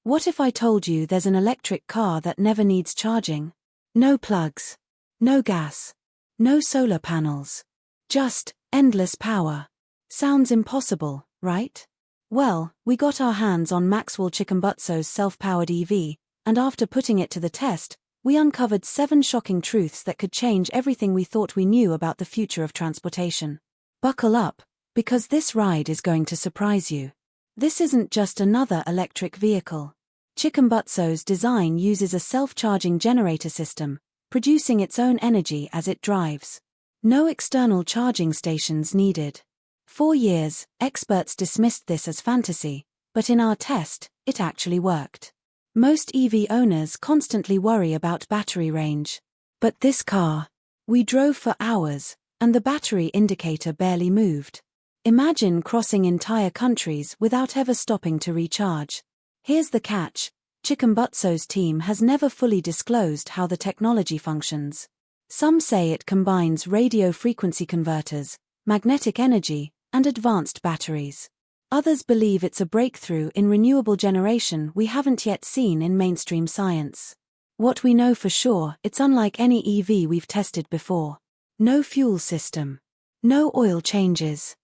What if I told you there's an electric car that never needs charging? No plugs. No gas. No solar panels. Just endless power. Sounds impossible, right? Well, we got our hands on Maxwell Chikumbutso's self-powered EV, and after putting it to the test, we uncovered 7 shocking truths that could change everything we thought we knew about the future of transportation. Buckle up, because this ride is going to surprise you. This isn't just another electric vehicle. Chikumbutso's design uses a self-charging generator system, producing its own energy as it drives. No external charging stations needed. For years, experts dismissed this as fantasy, but in our test, it actually worked. Most EV owners constantly worry about battery range. But this car, we drove for hours, and the battery indicator barely moved. Imagine crossing entire countries without ever stopping to recharge. Here's the catch: Chikumbutso's team has never fully disclosed how the technology functions. Some say it combines radio frequency converters, magnetic energy, and advanced batteries. Others believe it's a breakthrough in renewable generation we haven't yet seen in mainstream science. What we know for sure, it's unlike any EV we've tested before. No fuel system. No oil changes.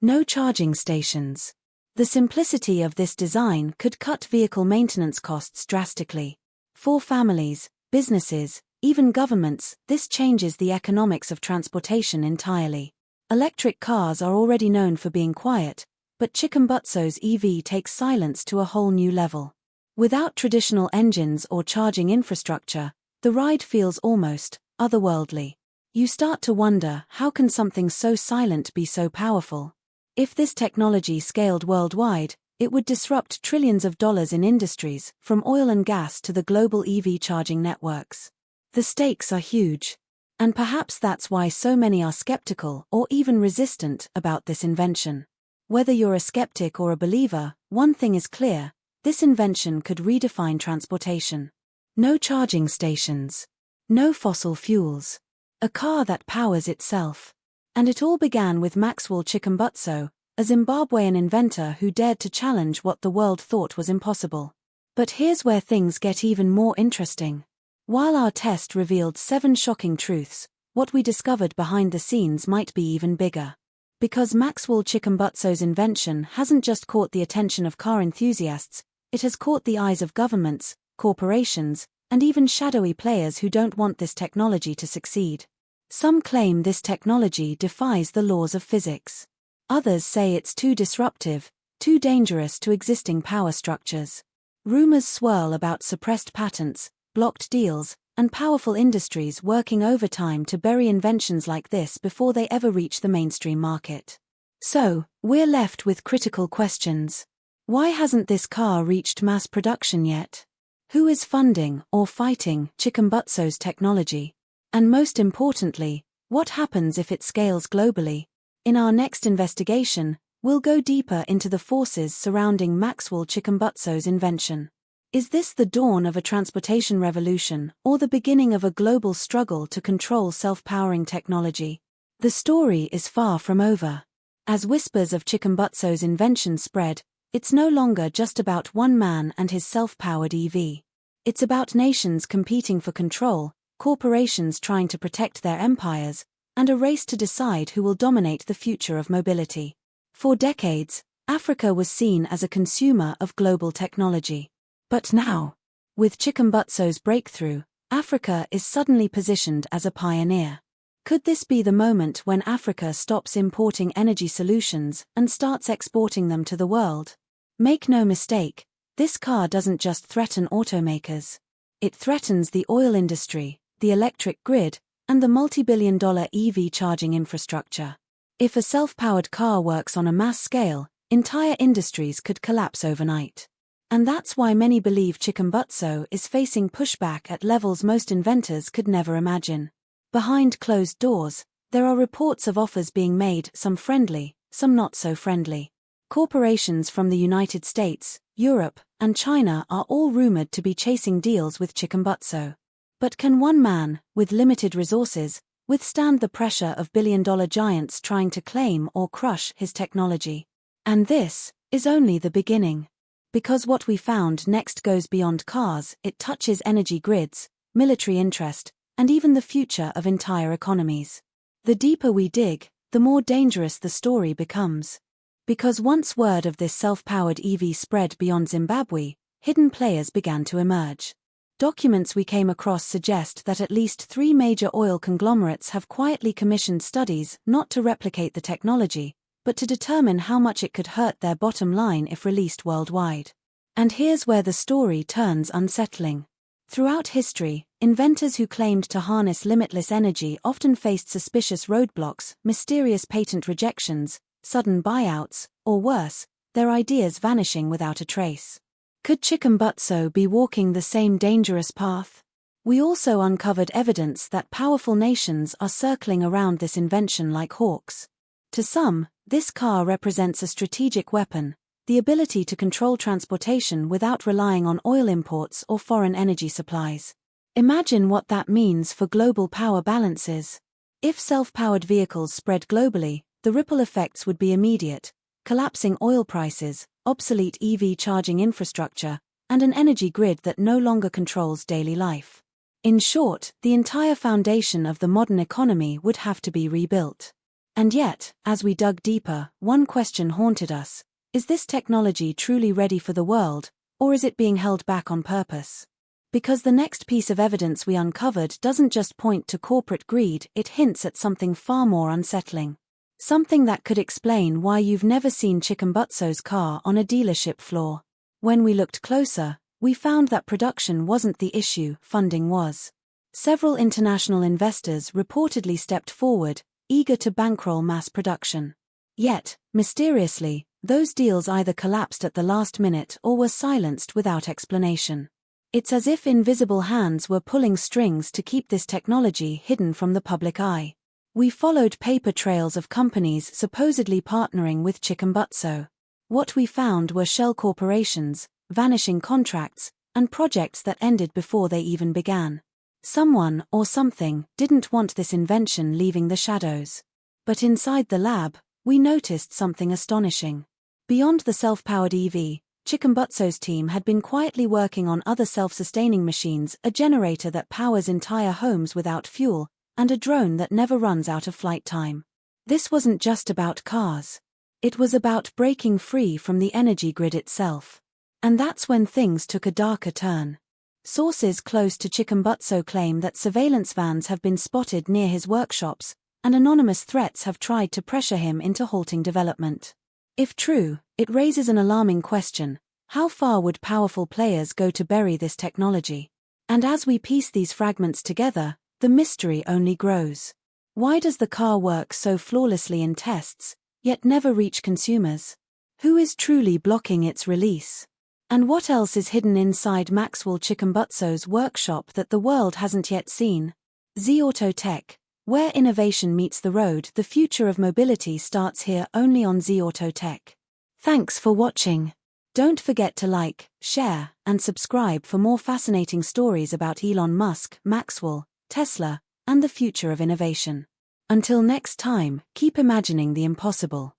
No charging stations. The simplicity of this design could cut vehicle maintenance costs drastically. For families, businesses, even governments, this changes the economics of transportation entirely. Electric cars are already known for being quiet, but Chikumbutso's EV takes silence to a whole new level. Without traditional engines or charging infrastructure, the ride feels almost otherworldly. You start to wonder, how can something so silent be so powerful? If this technology scaled worldwide, it would disrupt trillions of dollars in industries, from oil and gas to the global EV charging networks. The stakes are huge. And perhaps that's why so many are skeptical or even resistant about this invention. Whether you're a skeptic or a believer, one thing is clear: this invention could redefine transportation. No charging stations. No fossil fuels. A car that powers itself. And it all began with Maxwell Chikumbutso, a Zimbabwean inventor who dared to challenge what the world thought was impossible. But here's where things get even more interesting. While our test revealed 7 shocking truths, what we discovered behind the scenes might be even bigger. Because Maxwell Chikumbutso's invention hasn't just caught the attention of car enthusiasts, it has caught the eyes of governments, corporations, and even shadowy players who don't want this technology to succeed. Some claim this technology defies the laws of physics. Others say it's too disruptive, too dangerous to existing power structures. Rumors swirl about suppressed patents, blocked deals, and powerful industries working overtime to bury inventions like this before they ever reach the mainstream market. So, we're left with critical questions. Why hasn't this car reached mass production yet? Who is funding or fighting Chikumbutso's technology? And most importantly, what happens if it scales globally? In our next investigation, we'll go deeper into the forces surrounding Maxwell Chikumbutso's invention. Is this the dawn of a transportation revolution, or the beginning of a global struggle to control self-powering technology? The story is far from over. As whispers of Chikumbutso's invention spread, it's no longer just about one man and his self-powered EV. It's about nations competing for control, corporations trying to protect their empires, and a race to decide who will dominate the future of mobility. For decades, Africa was seen as a consumer of global technology. But now, with Chikumbutso's breakthrough, Africa is suddenly positioned as a pioneer. Could this be the moment when Africa stops importing energy solutions and starts exporting them to the world? Make no mistake, this car doesn't just threaten automakers. It threatens the oil industry, the electric grid, and the multi-billion-dollar EV charging infrastructure. If a self-powered car works on a mass scale, entire industries could collapse overnight. And that's why many believe Chikumbutso is facing pushback at levels most inventors could never imagine. Behind closed doors, there are reports of offers being made, some friendly, some not so friendly. Corporations from the United States, Europe, and China are all rumored to be chasing deals with Chikumbutso. But can one man, with limited resources, withstand the pressure of billion-dollar giants trying to claim or crush his technology? And this is only the beginning. Because what we found next goes beyond cars, it touches energy grids, military interest, and even the future of entire economies. The deeper we dig, the more dangerous the story becomes. Because once word of this self-powered EV spread beyond Zimbabwe, hidden players began to emerge. Documents we came across suggest that at least 3 major oil conglomerates have quietly commissioned studies not to replicate the technology, but to determine how much it could hurt their bottom line if released worldwide. And here's where the story turns unsettling. Throughout history, inventors who claimed to harness limitless energy often faced suspicious roadblocks, mysterious patent rejections, sudden buyouts, or worse, their ideas vanishing without a trace. Could Chikumbutso be walking the same dangerous path? We also uncovered evidence that powerful nations are circling around this invention like hawks. To some, this car represents a strategic weapon, the ability to control transportation without relying on oil imports or foreign energy supplies. Imagine what that means for global power balances. If self-powered vehicles spread globally, the ripple effects would be immediate: collapsing oil prices, obsolete EV charging infrastructure, and an energy grid that no longer controls daily life. In short, the entire foundation of the modern economy would have to be rebuilt. And yet, as we dug deeper, one question haunted us: is this technology truly ready for the world, or is it being held back on purpose? Because the next piece of evidence we uncovered doesn't just point to corporate greed, it hints at something far more unsettling. Something that could explain why you've never seen Chikumbutso's car on a dealership floor. When we looked closer, we found that production wasn't the issue, funding was. Several international investors reportedly stepped forward, eager to bankroll mass production. Yet, mysteriously, those deals either collapsed at the last minute or were silenced without explanation. It's as if invisible hands were pulling strings to keep this technology hidden from the public eye. We followed paper trails of companies supposedly partnering with Chikumbutso. What we found were shell corporations, vanishing contracts, and projects that ended before they even began. Someone, or something, didn't want this invention leaving the shadows. But inside the lab, we noticed something astonishing. Beyond the self-powered EV, Chikumbutso's team had been quietly working on other self-sustaining machines: a generator that powers entire homes without fuel, and a drone that never runs out of flight time. This wasn't just about cars. It was about breaking free from the energy grid itself. And that's when things took a darker turn. Sources close to Chikumbutso claim that surveillance vans have been spotted near his workshops, and anonymous threats have tried to pressure him into halting development. If true, it raises an alarming question: how far would powerful players go to bury this technology? And as we piece these fragments together, the mystery only grows. Why does the car work so flawlessly in tests, yet never reach consumers? Who is truly blocking its release? And what else is hidden inside Maxwell Chikumbutso's workshop that the world hasn't yet seen? Z-Auto Tech, where innovation meets the road. The future of mobility starts here, only on Z-Auto Tech. Thanks for watching. Don't forget to like, share, and subscribe for more fascinating stories about Elon Musk, Maxwell, Tesla, and the future of innovation. Until next time, keep imagining the impossible.